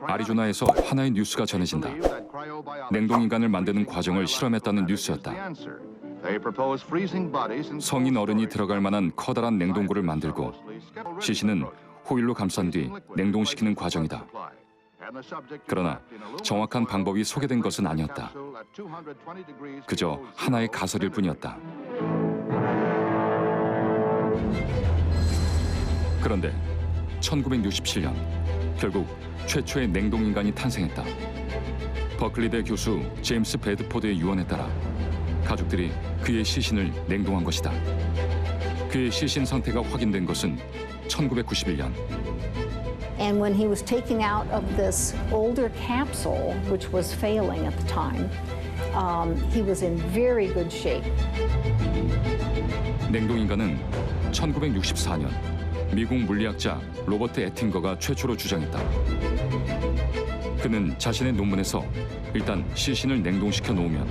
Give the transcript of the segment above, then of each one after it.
아리조나에서 하나의 뉴스가 전해진다. 냉동인간을 만드는 과정을 실험했다는 뉴스였다. 성인 어른이 들어갈 만한 커다란 냉동고를 만들고 시신은 호일로 감싼 뒤 냉동시키는 과정이다. 그러나 정확한 방법이 소개된 것은 아니었다. 그저 하나의 가설일 뿐이었다. 그런데 1967년 결국 최초의 냉동인간이 탄생했다. 버클리대 교수 제임스 베드포드의 유언에 따라 가족들이 그의 시신을 냉동한 것이다. 그의 시신 상태가 확인된 것은 1991년. And when he was taking out of this older capsule, which was failing at the time, he was in very good shape. 냉동인간은 1964년 미국 물리학자 로버트 애팅거가 최초로 주장했다. 그는 자신의 논문에서 일단 시신을 냉동시켜 놓으면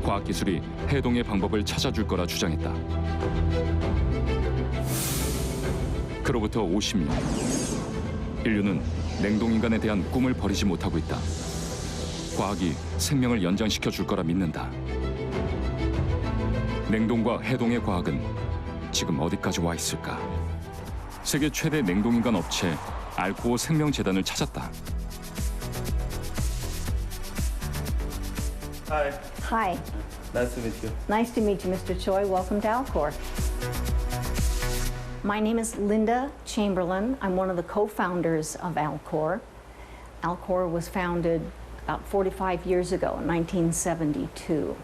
과학기술이 해동의 방법을 찾아줄 거라 주장했다. 그로부터 50년, 인류는 냉동인간에 대한 꿈을 버리지 못하고 있다. 과학이 생명을 연장시켜 줄 거라 믿는다. 냉동과 해동의 과학은 지금 어디까지 와 있을까? 세계 최대 냉동인간 업체 알코어 생명재단을 찾았다. Hi. Hi. Nice to meet you. Nice to meet you, Mr. Choi. Welcome to Alcor. My name is Linda Chamberlain. I'm one of the co-founders of Alcor. Alcor was founded about 45 years ago, in 1972.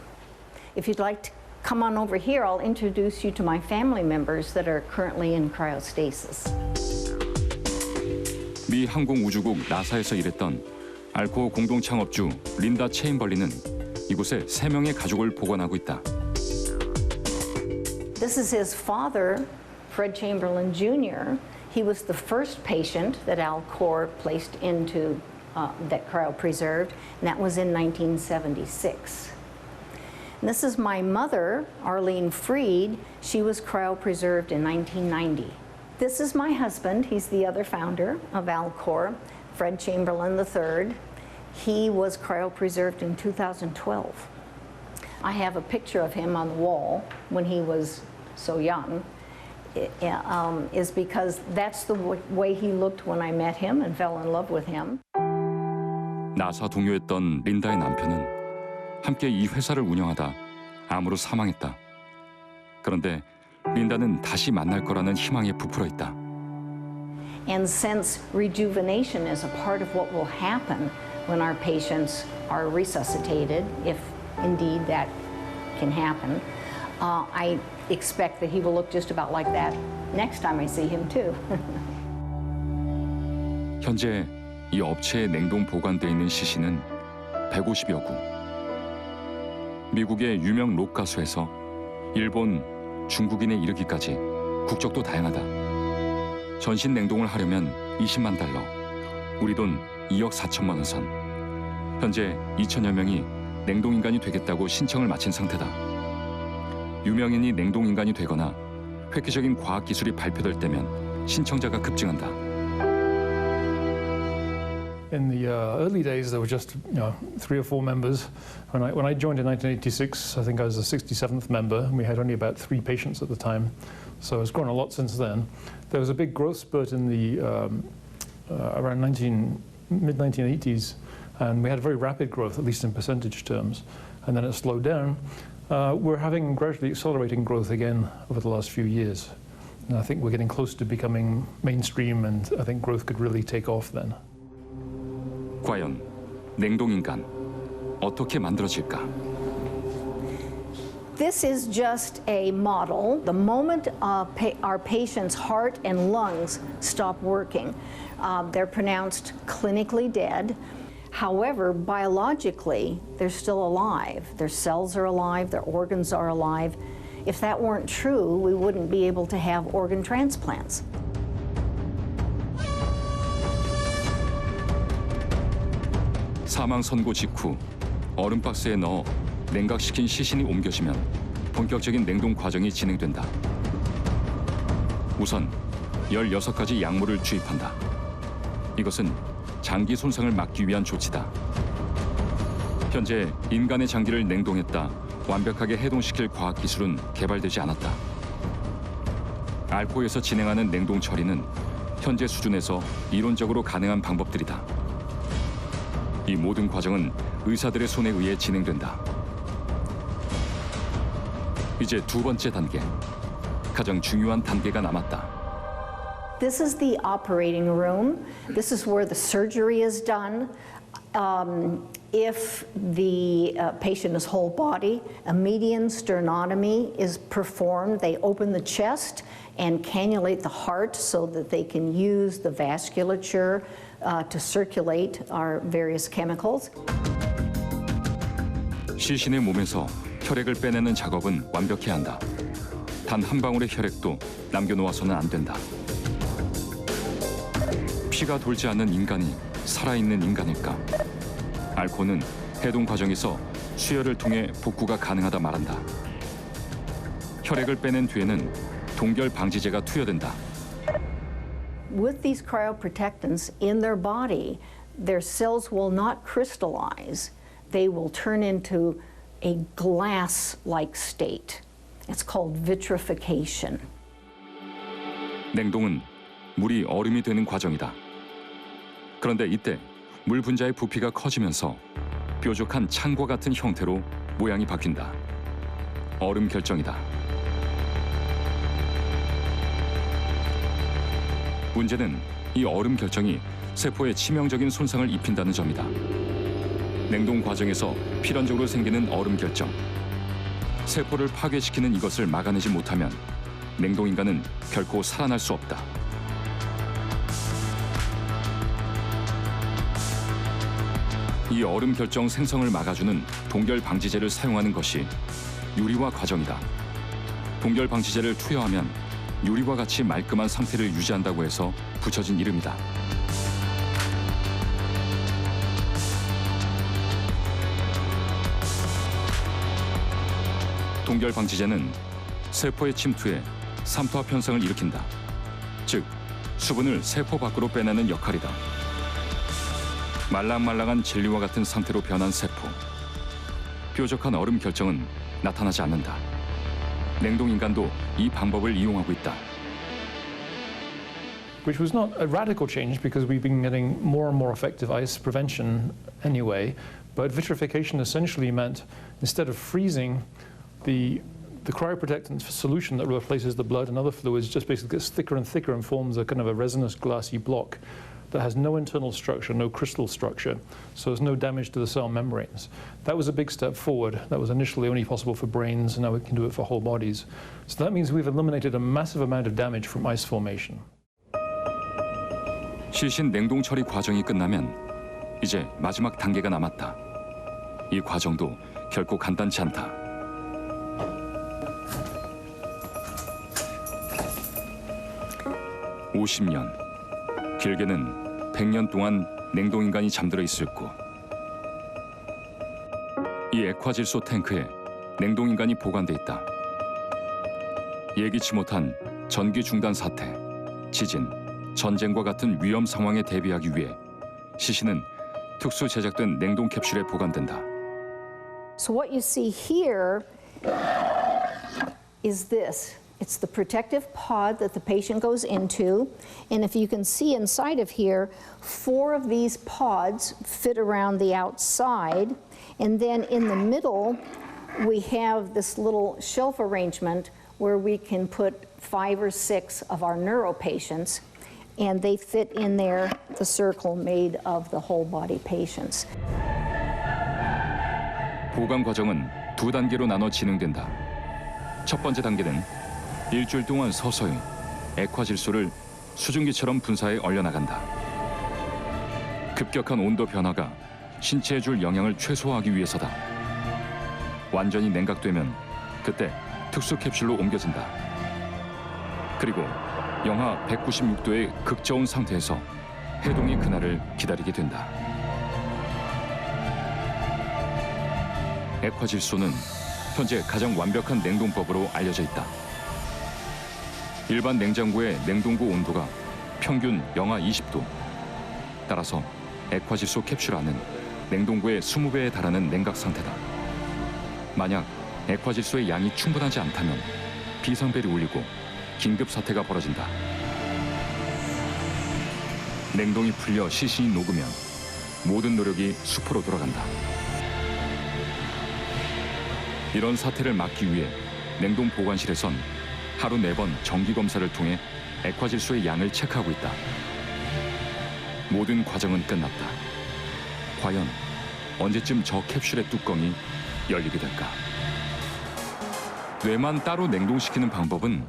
If you'd like to come on over here, I'll introduce you to my family members that are currently in cryostasis. 미 항공우주국 나사에서 일했던 알코어 공동 창업주 린다 체인벌리는 이곳에 3명의 가족을 보관하고 있다. This is his father, Fred Chamberlain Jr. He was the first patient that Alcor placed into that cryopreserved, and that was in 1976. And this is my mother, Arlene Freed. She was cryopreserved in 1990. This is my husband. He's the other founder of Alcor, Fred Chamberlain III. He was cryopreserved in 2012. I have a picture of him on the wall when he was so young. Is because that's the way he looked when I met him and fell in love with him. 나사 동료였던 린다의 남편은 함께 이 회사를 운영하다 암으로 사망했다. 그런데 린다는 다시 만날 거라는 희망에 부풀어 있다. And since rejuvenation is a part of what will happen when our patients are resuscitated, if indeed that can happen, I expect that he will look just about like that next time I see him too. 현재 이 업체에 냉동 보관돼 있는 시신은 150여 구. 미국의 유명 록 가수에서 일본, 중국인에 이르기까지 국적도 다양하다. 전신 냉동을 하려면 20만 달러, 우리 돈 2억 4천만 원 선. 현재 2천여 명이 냉동인간이 되겠다고 신청을 마친 상태다. 유명인이 냉동인간이 되거나 획기적인 과학기술이 발표될 때면 신청자가 급증한다. In the early days, there were just 3 or 4 members. When I joined in 1986, I think I was the 67th member, and we had only about 3 patients at the time. So it's grown a lot since then. There was a big growth spurt in the around mid-1980s, and we had very rapid growth, at least in percentage terms. And then it slowed down. We're having gradually accelerating growth again over the last few years. And I think we're getting close to becoming mainstream, and I think growth could really take off then. 과연 냉동인간 어떻게 만들어질까? This is just a model. The moment our patient's heart and lungs stop working, they're pronounced clinically dead. However, biologically, they're still alive. Their cells are alive, their organs are alive. If that weren't true, we wouldn't be able to have organ transplants. 사망 선고 직후 얼음박스에 넣어 냉각시킨 시신이 옮겨지면 본격적인 냉동 과정이 진행된다. 우선 16가지 약물을 주입한다. 이것은 장기 손상을 막기 위한 조치다. 현재 인간의 장기를 냉동했다 완벽하게 해동시킬 과학 기술은 개발되지 않았다. 알코에서 진행하는 냉동 처리는 현재 수준에서 이론적으로 가능한 방법들이다. 이 모든 과정은 의사들의 손에 의해 진행된다. 이제 두 번째 단계, 가장 중요한 단계가 남았다. This is the operating room. This is where the surgery is done. If the patient is whole body, a median sternotomy is performed. They open the chest and cannulate the heart so that they can use the vasculature to circulate our various chemicals. 시신의 몸에서 혈액을 빼내는 작업은 완벽해야 한다. 단 한 방울의 혈액도 남겨놓아서는 안 된다. 피가 돌지 않는 인간이 살아있는 인간일까? 알코는 해동 과정에서 수혈을 통해 복구가 가능하다 말한다. 혈액을 빼낸 뒤에는 동결 방지제가 투여된다. With these cryoprotectants in their body, their cells will not crystallize. They will turn into a glass-like state. It's called vitrification. 냉동은 물이 얼음이 되는 과정이다. 그런데 이때 물 분자의 부피가 커지면서 뾰족한 창과 같은 형태로 모양이 바뀐다. 얼음 결정이다. 문제는 이 얼음 결정이 세포에 치명적인 손상을 입힌다는 점이다. 냉동 과정에서 필연적으로 생기는 얼음 결정. 세포를 파괴시키는 이것을 막아내지 못하면 냉동인간은 결코 살아날 수 없다. 이 얼음 결정 생성을 막아주는 동결 방지제를 사용하는 것이 유리화 과정이다. 동결 방지제를 투여하면 유리와 같이 말끔한 상태를 유지한다고 해서 붙여진 이름이다. 동결 방지제는 세포의 침투에 삼투압 현상을 일으킨다. 즉, 수분을 세포 밖으로 빼내는 역할이다. 말랑말랑한 젤리와 같은 상태로 변한 세포. 뾰족한 얼음 결정은 나타나지 않는다. 냉동인간도 이 방법을 이용하고 있다. Which was not a radical change because we've been getting more and more effective ice prevention anyway, but vitrification essentially meant instead of freezing, the cryoprotectant solution that replaces the blood and other fluids just basically gets thicker and thicker and forms a kind of a resinous glassy block that has no internal structure, no crystal structure, so there's no damage to the cell membranes. That was a big step forward. That was initially only possible for brains, and now we can do it for whole bodies. So that means we've eliminated a massive amount of damage from ice formation. 시신 냉동 처리 과정이 끝나면 이제 마지막 단계가 남았다. 이 과정도 결코 간단치 않다. 50년, 길게는 100년 동안 냉동인간이 잠들어 있을 곳. 이 액화질소 탱크에 냉동인간이 보관돼 있다. 예기치 못한 전기 중단 사태, 지진, 전쟁과 같은 위험 상황에 대비하기 위해 시신은 특수 제작된 냉동 캡슐에 보관된다. So what you see here is this. It's the protective pod that the patient goes into, and if you can see inside of here, 4 of these pods fit around the outside, and then in the middle we have this little shelf arrangement where we can put 5 or 6 of our neuro patients, and they fit in there, the circle made of the whole body patients. 보관 과정은 2단계로 나눠 진행된다. 첫 번째 단계는 일주일 동안 서서히 액화질소를 수증기처럼 분사해 얼려나간다. 급격한 온도 변화가 신체에 줄 영향을 최소화하기 위해서다. 완전히 냉각되면 그때 특수 캡슐로 옮겨진다. 그리고 영하 196도의 극저온 상태에서 해동의 그날을 기다리게 된다. 액화질소는 현재 가장 완벽한 냉동법으로 알려져 있다. 일반 냉장고의 냉동고 온도가 평균 영하 20도. 따라서 액화질소 캡슐 안은 냉동고의 20배에 달하는 냉각 상태다. 만약 액화질소의 양이 충분하지 않다면 비상벨이 울리고 긴급 사태가 벌어진다. 냉동이 풀려 시신이 녹으면 모든 노력이 수포로 돌아간다. 이런 사태를 막기 위해 냉동 보관실에선 하루 4번 정기 검사를 통해 액화질소의 양을 체크하고 있다. 모든 과정은 끝났다. 과연 언제쯤 저 캡슐의 뚜껑이 열리게 될까? 뇌만 따로 냉동시키는 방법은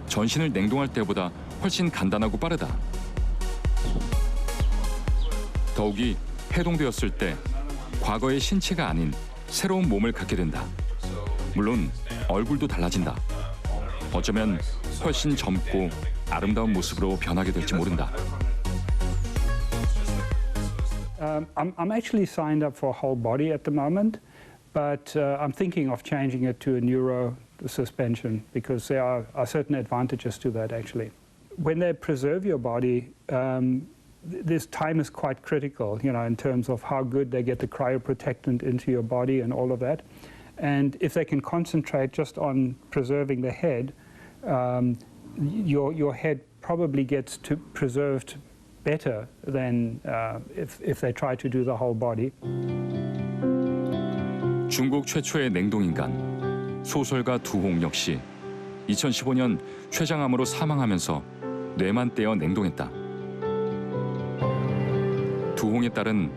전신을 냉동할 때보다 훨씬 간단하고 빠르다. 더욱이 해동되었을 때 과거의 신체가 아닌 새로운 몸을 갖게 된다. 물론 얼굴도 달라진다. 어쩌면 훨씬 젊고 아름다운 모습으로 변하게 될지 모른다. I'm actually signed up for whole body at the moment, but I'm thinking of changing it to a neuro suspension because there are certain advantages to that actually. When they preserve your body, this time is quite critical, you know, in terms of how good they get the cryoprotectant into your body and all of that. And if they can concentrate just on preserving the head, your head probably gets preserved better than if they try to do the whole body. 중국 최초의 냉동인간 소설가 두홍 역시 2015년 췌장암으로 사망하면서 뇌만 떼어 냉동했다. 두홍의 딸은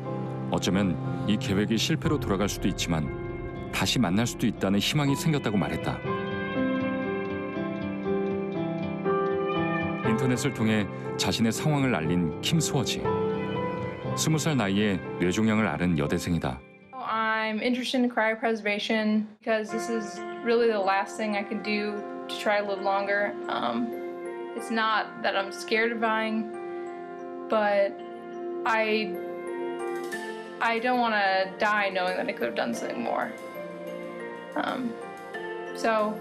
어쩌면 이 계획이 실패로 돌아갈 수도 있지만 다시 만날 수도 있다는 희망이 생겼다고 말했다. 인터넷을 통해 자신의 상황을 알린 킴 스워지. 20살 나이에 뇌종양을 앓은 여대생이다. I'm interested in cryopreservation because this is really the last thing I can do to try to live longer. It's not that I'm scared of dying, but I don't want to die knowing that I could have done something more. So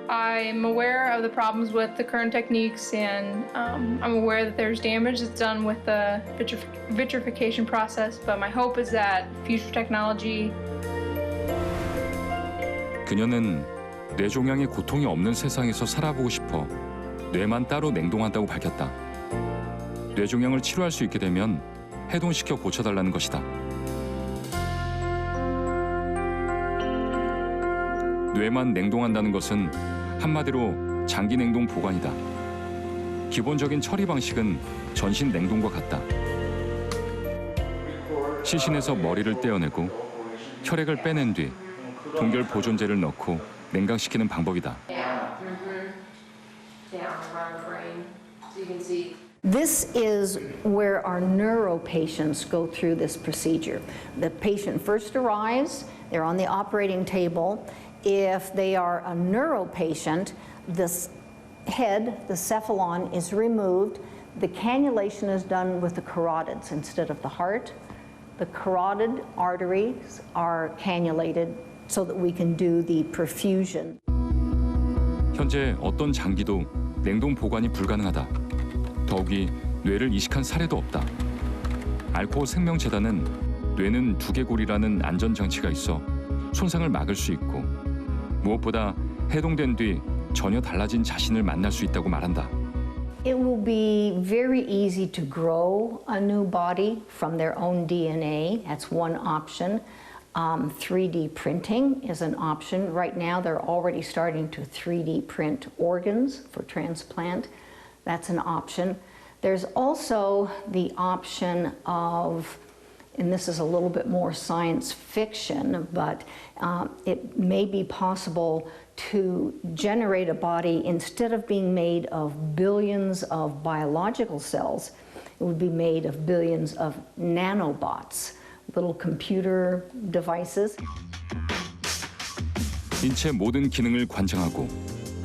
I'm aware of the problems with the current techniques, and I'm aware that there's damage that's done with the vitrification process, but my hope is that future technology. 그녀는 뇌종양의 고통이 없는 세상에서 살아보고 싶어 뇌만 따로 냉동한다고 밝혔다. 뇌종양을 치료할 수 있게 되면 해동시켜 고쳐달라는 것이다. 뇌만 냉동한다는 것은 한마디로 장기 냉동 보관이다. 기본적인 처리 방식은 전신 냉동과 같다. 시신에서 머리를 떼어내고 혈액을 빼낸 뒤 동결 보존제를 넣고 냉각시키는 방법이다. This is where our neuro patients go through this procedure. The patient first arrives, they're on the operating table. If they are a neuro patient, this head, the cephalon, is removed. The cannulation is done with the carotids instead of the heart. The carotid arteries are cannulated so that we can do the perfusion. 현재 어떤 장기도 냉동 보관이 불가능하다. 더욱이 뇌를 이식한 사례도 없다. 알코올 생명재단은 뇌는 두개골이라는 안전장치가 있어 손상을 막을 수 있고 무엇보다 해동된 뒤 전혀 달라진 자신을 만날 수 있다고 말한다. It will be very easy to grow a new body from their own DNA. That's one option. 3D printing is an option. Right now, they're already starting to 3D print organs for transplant. That's an option. There's also the option of, and this is a little bit more science fiction, but it may be possible to generate a body, instead of being made of billions of biological cells, it would be made of billions of nanobots, little computer devices. 인체 모든 기능을 관장하고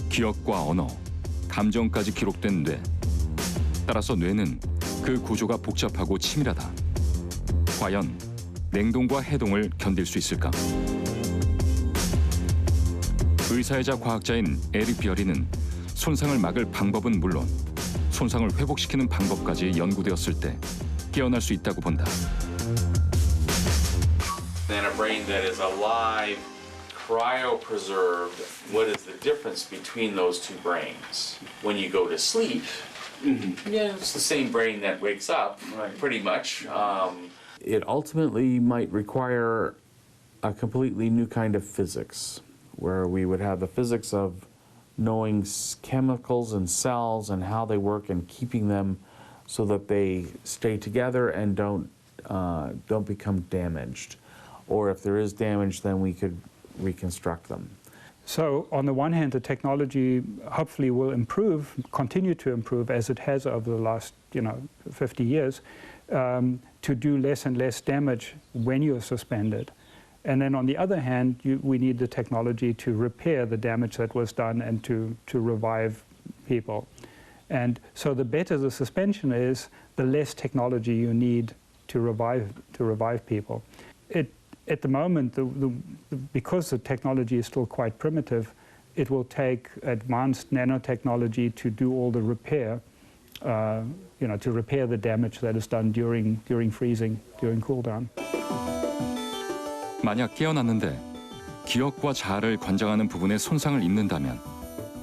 기억과 언어, 감정까지 기록된 뇌. 따라서 뇌는 그 구조가 복잡하고 치밀하다. 과연 냉동과 해동을 견딜 수 있을까? 의사이자 과학자인 에릭 비어리는 손상을 막을 방법은 물론 손상을 회복시키는 방법까지 연구되었을 때 깨어날 수 있다고 본다. than a brain that is alive, cryopreserved. What is the difference between those two brains? When you go to sleep, yeah, it's the same brain that wakes up, pretty much. It ultimately might require a completely new kind of physics, where we would have the physics of knowing chemicals and cells and how they work and keeping them so that they stay together and don't become damaged. Or if there is damage, then we could reconstruct them. So on the one hand, the technology hopefully will improve, continue to improve as it has over the last 50 years, to do less and less damage when you're suspended. And then on the other hand, we need the technology to repair the damage that was done and to revive people. And so the better the suspension is, the less technology you need to revive people. At the moment, because the technology is still quite primitive, it will take advanced nanotechnology to do all the repair, to repair the damage that is done during freezing, during cool down. 만약 깨어났는데 기억과 자아를 관장하는 부분에 손상을 입는다면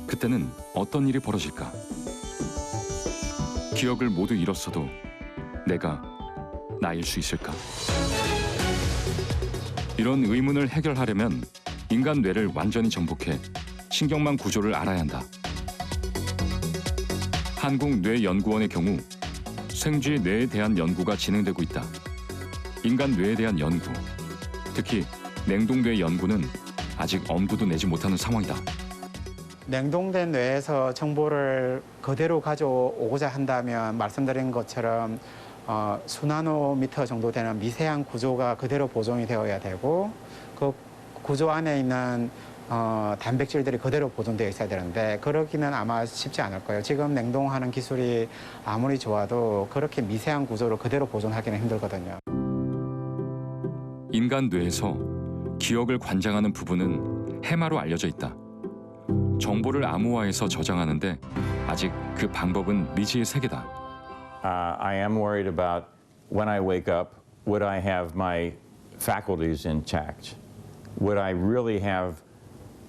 그때는 어떤 일이 벌어질까? 기억을 모두 잃었어도 내가 나일 수 있을까? 이런 의문을 해결하려면 인간 뇌를 완전히 정복해 신경망 구조를 알아야 한다. 한국뇌연구원의 경우 생쥐 뇌에 대한 연구가 진행되고 있다. 인간 뇌에 대한 연구, 특히 냉동뇌 연구는 아직 엄두도 내지 못하는 상황이다. 냉동된 뇌에서 정보를 그대로 가져오고자 한다면 말씀드린 것처럼 수나노미터 정도 되는 미세한 구조가 그대로 보존이 되어야 되고 그 구조 안에 있는 단백질들이 그대로 보존되어 있어야 되는데 그러기는 아마 쉽지 않을 거예요. 지금 냉동하는 기술이 아무리 좋아도 그렇게 미세한 구조를 그대로 보존하기는 힘들거든요. 인간 뇌에서 기억을 관장하는 부분은 해마로 알려져 있다. 정보를 암호화해서 저장하는데 아직 그 방법은 미지의 세계다. I am worried about when I wake up, would I have my faculties intact? Would I really have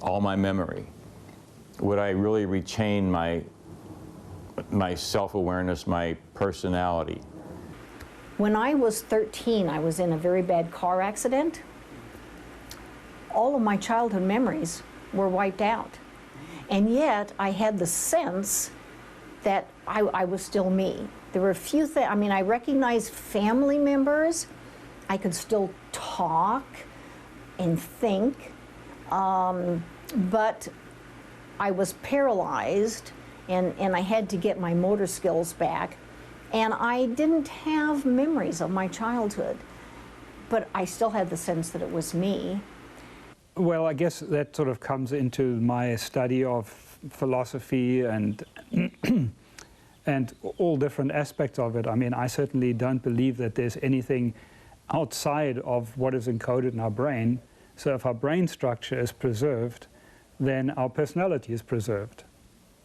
all my memory? Would I really retain my self-awareness, my personality? When I was 13, I was in a very bad car accident. All of my childhood memories were wiped out. And yet I had the sense that I was still me. There were a few things, I recognized family members. I could still talk and think, but I was paralyzed and I had to get my motor skills back. And I didn't have memories of my childhood, but I still had the sense that it was me. Well, I guess that sort of comes into my study of philosophy and and all different aspects of it. I certainly don't believe that there's anything outside of what is encoded in our brain. So if our brain structure is preserved, then our personality is preserved.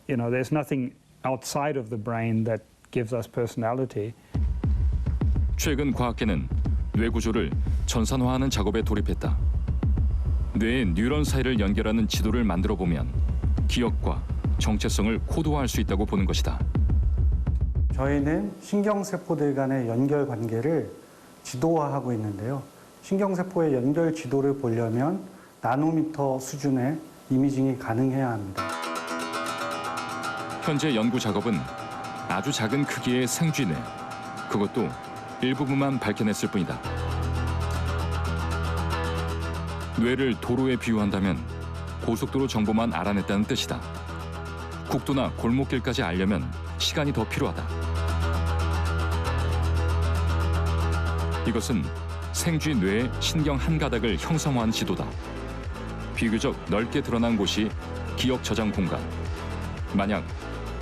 There's nothing outside of the brain that gives us personality. 최근 과학계는 뇌 구조를 전산화하는 작업에 돌입했다. 뇌의 뉴런 사이를 연결하는 지도를 만들어 보면 기억과 정체성을 코드화할 수 있다고 보는 것이다. 저희는 신경세포들 간의 연결 관계를 지도화하고 있는데요. 신경세포의 연결 지도를 보려면 나노미터 수준의 이미징이 가능해야 합니다. 현재 연구 작업은 아주 작은 크기의 생쥐뇌, 그것도 일부분만 밝혀냈을 뿐이다. 뇌를 도로에 비유한다면 고속도로 정보만 알아냈다는 뜻이다. 국도나 골목길까지 알려면 시간이 더 필요하다. 이것은 생쥐 뇌의 신경 한 가닥을 형성화한 지도다. 비교적 넓게 드러난 곳이 기억 저장 공간. 만약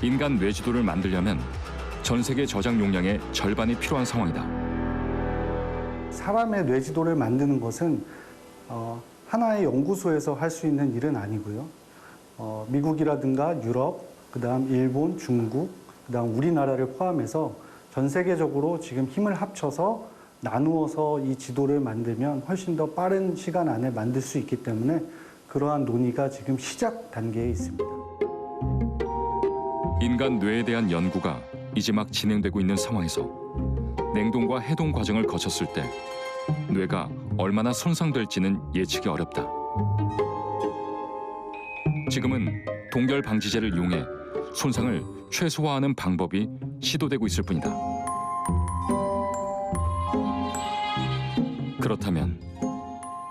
인간 뇌 지도를 만들려면 전 세계 저장 용량의 절반이 필요한 상황이다. 사람의 뇌 지도를 만드는 것은 하나의 연구소에서 할 수 있는 일은 아니고요. 미국이라든가 유럽, 그다음 일본, 중국, 그다음 우리나라를 포함해서 전 세계적으로 지금 힘을 합쳐서 나누어서 이 지도를 만들면 훨씬 더 빠른 시간 안에 만들 수 있기 때문에 그러한 논의가 지금 시작 단계에 있습니다. 인간 뇌에 대한 연구가 이제 막 진행되고 있는 상황에서 냉동과 해동 과정을 거쳤을 때 뇌가 얼마나 손상될지는 예측이 어렵다. 지금은 동결 방지제를 이용해 손상을 최소화하는 방법이 시도되고 있을 뿐이다. 그렇다면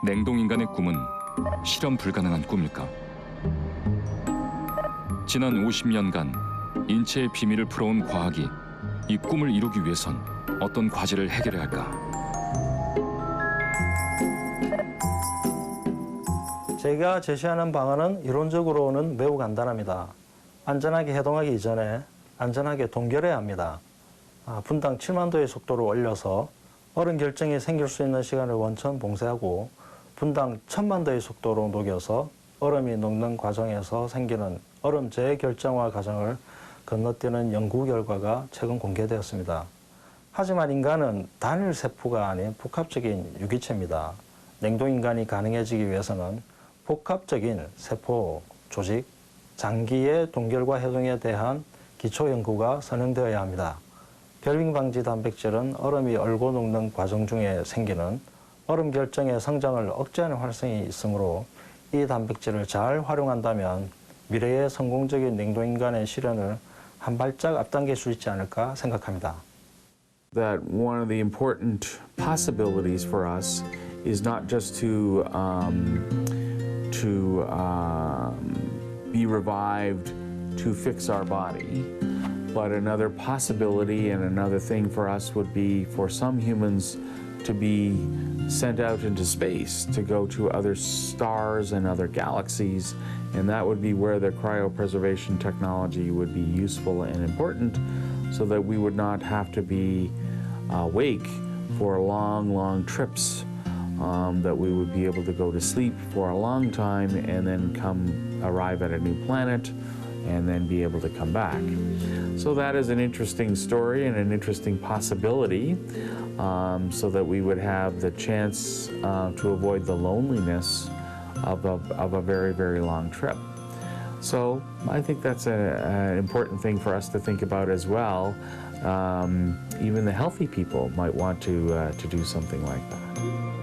냉동인간의 꿈은 실현 불가능한 꿈일까? 지난 50년간 인체의 비밀을 풀어온 과학이 이 꿈을 이루기 위해선 어떤 과제를 해결해야 할까? 제가 제시하는 방안은 이론적으로는 매우 간단합니다. 안전하게 해동하기 이전에 안전하게 동결해야 합니다. 분당 7만 도의 속도로 올려서 얼음 결정이 생길 수 있는 시간을 원천 봉쇄하고 분당 1000만 도의 속도로 녹여서 얼음이 녹는 과정에서 생기는 얼음 재결정화 과정을 건너뛰는 연구 결과가 최근 공개되었습니다. 하지만 인간은 단일 세포가 아닌 복합적인 유기체입니다. 냉동인간이 가능해지기 위해서는 복합적인 세포 조직, 장기의 동결과 해동에 대한 기초 연구가 선행되어야 합니다. 결빙 방지 단백질은 얼음이 얼고 녹는 과정 중에 생기는 얼음 결정의 성장을 억제하는 활성이 있으므로 이 단백질을 잘 활용한다면 미래의 성공적인 냉동인간의 실현을 한 발짝 앞당길 수 있지 않을까 생각합니다. That one of the important possibilities for us is not just to be revived to fix our body, but another possibility and another thing for us would be for some humans to be sent out into space, to go to other stars and other galaxies, and that would be where the cryopreservation technology would be useful and important, so that we would not have to be awake for long trips, that we would be able to go to sleep for a long time and then arrive at a new planet and then be able to come back. So that is an interesting story and an interesting possibility, so that we would have the chance to avoid the loneliness of a very long trip. So I think that's an important thing for us to think about as well. Even the healthy people might want to do something like that.